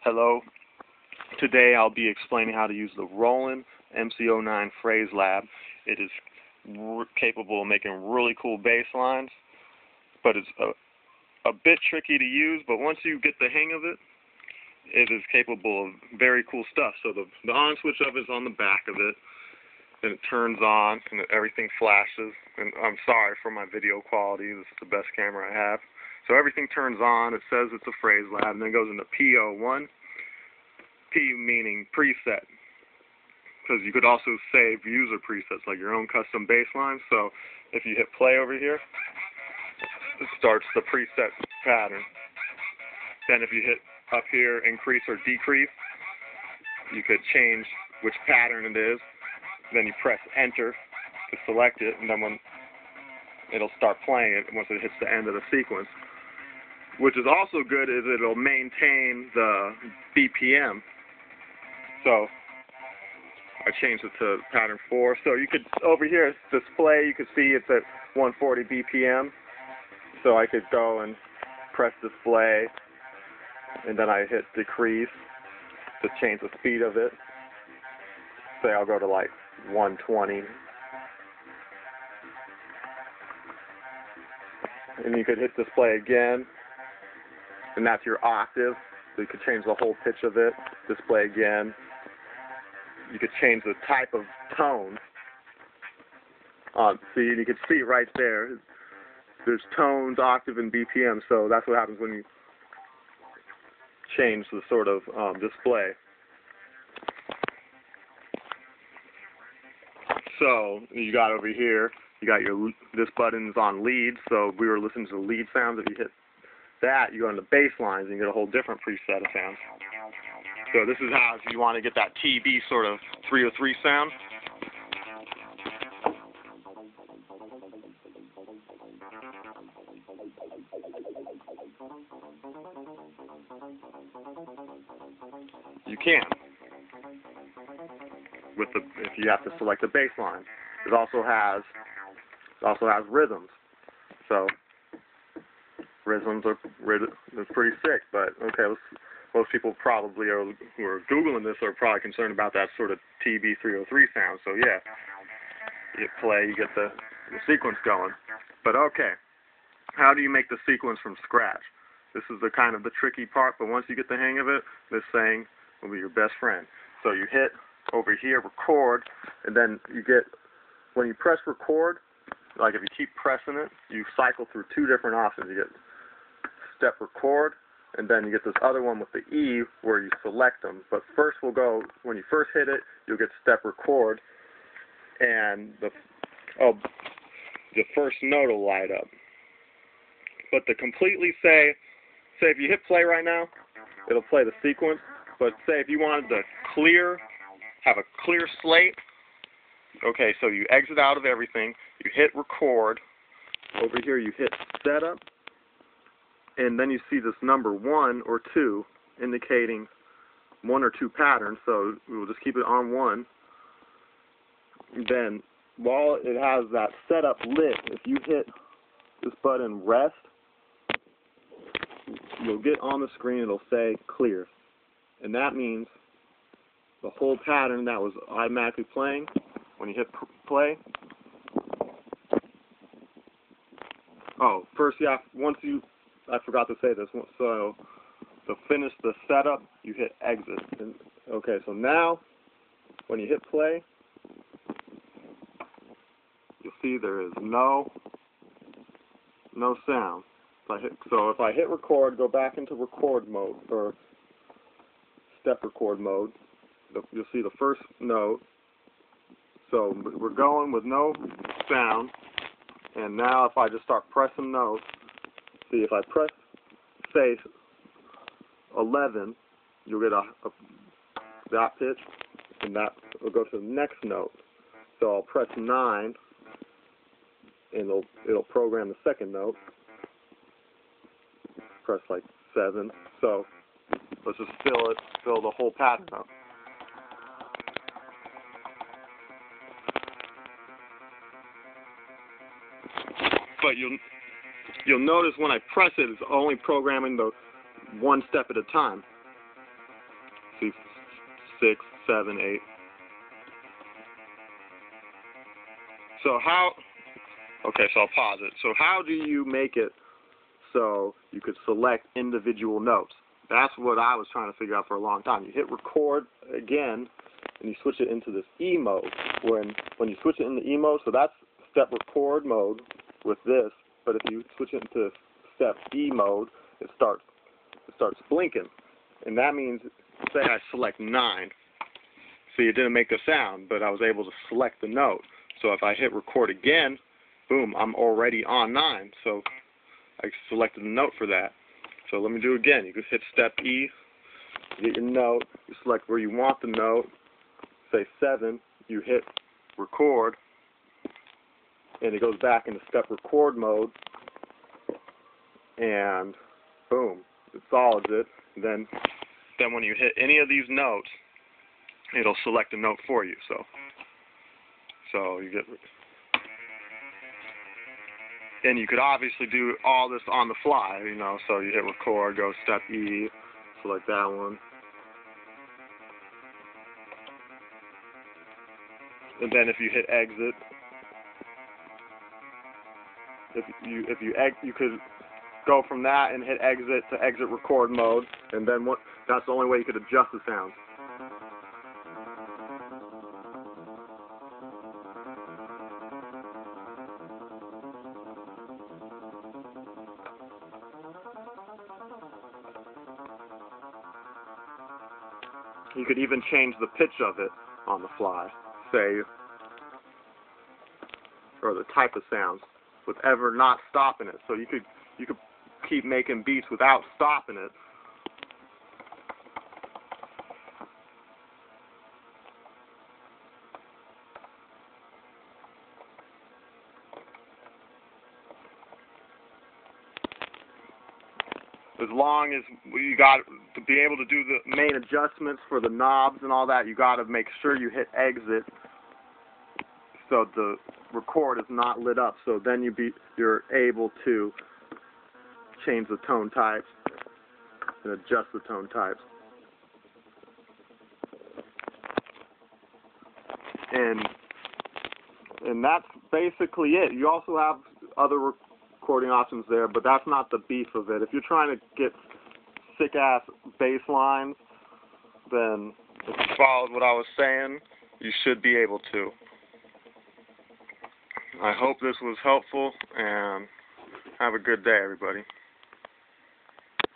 Hello. Today I'll be explaining how to use the Roland MC-09 Phrase Lab. It is capable of making really cool bass lines, but it's a bit tricky to use, but once you get the hang of it, it is capable of very cool stuff. So the on switch of it is on the back of it, and it turns on, and everything flashes. And I'm sorry for my video quality, this is the best camera I have. So everything turns on, it says it's a Phrase Lab, and then it goes into PO1. P meaning preset, because you could also save user presets like your own custom bass lines. So if you hit play over here, it starts the preset pattern. Then if you hit up here, increase or decrease, you could change which pattern it is. Then you press enter to select it, and then when it'll start playing it once it hits the end of the sequence. Which is also good is it'll maintain the BPM. So I changed it to pattern 4. So you could, over here, display, you could see it's at 140 BPM. So I could go and press display, and then I hit decrease to change the speed of it. Say I'll go to like 120. And you could hit display again, and that's your octave. So you could change the whole pitch of it, display again. You could change the type of tone. See, you can see right there. There's tones, octave, and BPM. So that's what happens when you change the sort of display. So you got over here, you got this button's on leads. So we were listening to the lead sounds. If you hit that, you go into bass lines and you get a whole different preset of sounds. So this is how, if you want to get that TV sort of 303 sound. You can. If you have to select a bass line. It also has rhythms. So rhythms are pretty sick, but okay, most people probably who are Googling this are probably concerned about that sort of TB 303 sound. So yeah, you hit play, you get the sequence going. But okay, how do you make the sequence from scratch? This is the kind of the tricky part, but once you get the hang of it, this thing will be your best friend. So you hit over here, record, and then you get, when you press record, like if you keep pressing it, you cycle through two different options. You get step record, and then you get this other one with the E where you select them. But first we'll go, when you first hit it, you'll get step record, and the first note will light up. But to completely say if you hit play right now, it'll play the sequence. But say if you wanted to have a clear slate, okay, so you exit out of everything, you hit record, over here you hit setup, and then you see this number 1 or 2 indicating 1 or 2 patterns, so we'll just keep it on 1. Then while it has that setup lit, if you hit this button rest, you'll get on the screen, it'll say clear. And that means the whole pattern that was automatically playing, when you hit play, first I forgot to say this, so to finish the setup, you hit exit. And, okay, so now, when you hit play, you'll see there is no sound. So if I hit record, go back into record mode, or step record mode, you'll see the first note. So we're going with no sound, and now if I just start pressing notes, see if I press, say, 11, you'll get that pitch, and that will go to the next note. So I'll press 9, and it'll program the second note. Press like 7. So let's just fill the whole pattern up. But you'll notice when I press it, it's only programming the one step at a time. See, 6, 7, 8. So how, okay, so I'll pause it. So how do you make it so you could select individual notes? That's what I was trying to figure out for a long time. You hit record again, and you switch it into this E mode. When you switch it into E mode, so that's step record mode with this, but if you switch it into step E mode, it starts blinking. And that means, say I select 9. See, it didn't make a sound, but I was able to select the note. So if I hit record again, boom, I'm already on 9. So I selected the note for that. So let me do it again. You can hit step E, you get your note, you select where you want the note, say 7, you hit record, and it goes back into step record mode, and boom, it solids it. And then when you hit any of these notes, it'll select a note for you. So you get, and you could obviously do all this on the fly, you know. So you hit record, go step E, select that one, and then if you hit exit, you could go from that and hit exit to exit record mode, and then that's the only way you could adjust the sound. You could even change the pitch of it on the fly, say, or the type of sounds, with ever not stopping it. So you could keep making beats without stopping it. As long as you got to be able to do the main adjustments for the knobs and all that, you got to make sure you hit exit so the record is not lit up. So then you're able to change the tone types and adjust the tone types. And that's basically it. You also have other recording options there, but that's not the beef of it. If you're trying to get sick-ass bass lines, then if you followed what I was saying, you should be able to. I hope this was helpful, and have a good day, everybody.